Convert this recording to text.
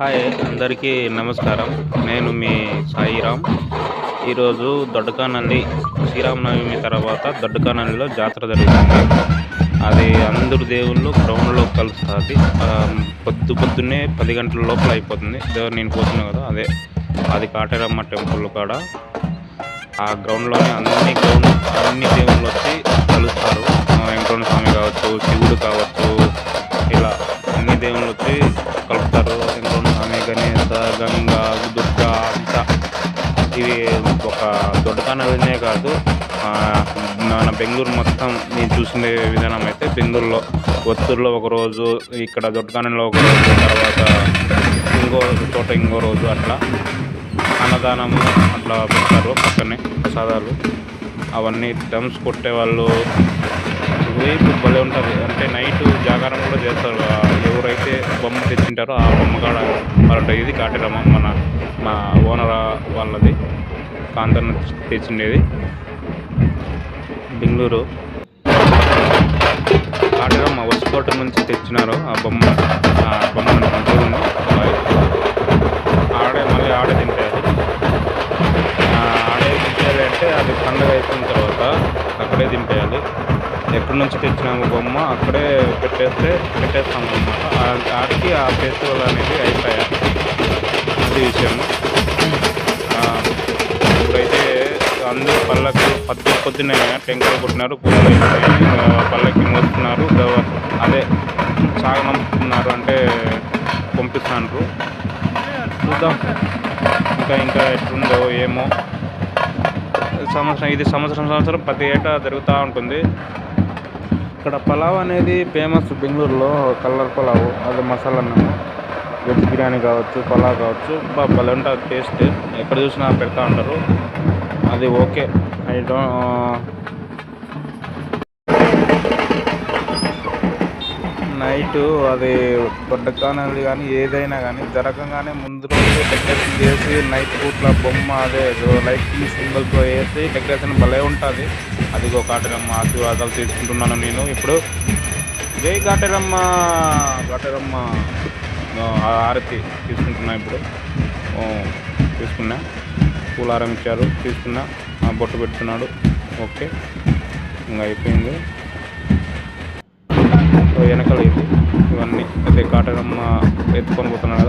Hi అందరికీ నమస్కారం. నేను మీ సాయిరామ్. ఈరోజు దొడ్డకానంది శ్రీరామనవమి తర్వాత దొడ్డకానందిలో జాతర జరుగుతుంది. అది అందరు దేవుళ్ళు గ్రౌండ్లో కలుస్తుంది. పొద్దున్నే 10 గంటల లోపల అయిపోతుంది. నేను పోతున్నా కదా, అది కాటేరమ్మ టెంపుల్ కాడ ఆ గ్రౌండ్లోనే అన్ని దేవుళ్ళు వచ్చి కలుస్తారు. వెంకటరమణ స్వామి కావచ్చు, శివుడు కావచ్చు, ఇలా అన్ని దేవుళ్ళు వచ్చి కలుపుతారు. వెంకటరమణ స్వామి, గణేశ, గంగా, దుర్గా అంతా. ఇది ఒక దొడ్డకానందినే కాదు, మన బెంగళూరు మొత్తం నేను చూసిన విధానం అయితే బెంగళూరులో ఒత్తూరులో ఒకరోజు, ఇక్కడ దొడ్డకానందిలో ఒకరోజు, తర్వాత ఇంకో రోజు అట్లా అన్నదానం అట్లా పెడతారు. పక్కనే ప్రసాదాలు అవన్నీ డ్రమ్స్ కొట్టేవాళ్ళు వైపు భలే ఉంటుంది. అంటే నైట్ జాగారం కూడా చేస్తారు. ఎవరైతే బొమ్మ తెచ్చింటారో ఆ బొమ్మ కాడ వాళ్ళ ఇది కాటేరమ్మ మా ఓనర్ వాళ్ళది కాంతన్న తెచ్చిండేది బెంగళూరు కాటేరమ్మ వసుకోట నుంచి తెచ్చినారు ఆ బొమ్మను ఆడే తింటారు. అంటే అది పండుగ అయిపోయిన తర్వాత అక్కడే దింపేయాలి. ఎక్కడి నుంచి తెచ్చినాము బొమ్మ అక్కడే పెట్టేస్తాము అన్నమాట. ఆడికి ఆ ఫెస్టివల్ అనేది అయిపోయాయి. అది విషయము. ఇప్పుడైతే అందరూ పళ్ళకి పొద్దున్నే టెంకాయలు కొట్టినారు, పూజలు పళ్ళకి మోస్తున్నారు, అదే సాగనంపుతున్నారు, అంటే పంపిస్తున్నారు. చూద్దాం ఇంకా ఎట్లుందో ఏమో. సంవత్సరం ప్రతి ఏటా జరుగుతూ ఉంటుంది. ఇక్కడ పలావ్ అనేది ఫేమస్ బెంగళూరులో. కలర్ పలావ్, అది మసాలా అన్నము, వెజ్ బిర్యానీ కావచ్చు, పలావ్ కావచ్చు, భలే ఉంటుంది టేస్ట్. ఎక్కడ చూసినా పెడతా ఉంటారు. అది ఓకే. నైటు అది దొడ్డకానంది కానీ ఏదైనా కానీ జరగగానే ముందు రోజు డెకరేషన్ చేసి నైట్ పూట్ల బొమ్మ అదే లైటింగ్ సింబల్తో వేసి డెకరేషన్ భలే ఉంటుంది. అదిగో కాటేరమ్మ ఆశీర్వాదాలు తీసుకుంటున్నాను నేను ఇప్పుడు. జై కాటేరమ్మ హారతి తీసుకుంటున్నా ఇప్పుడు. తీసుకున్నా, పూలారం ఇచ్చారు, తీసుకున్నా, బొట్టు పెడుతున్నాడు. ఓకే, ఇంకా అయిపోయింది. వెనకాల ఇవన్నీ అదే కాటేరమ్మ ఎత్తుకొని పోతున్నాడు కదా.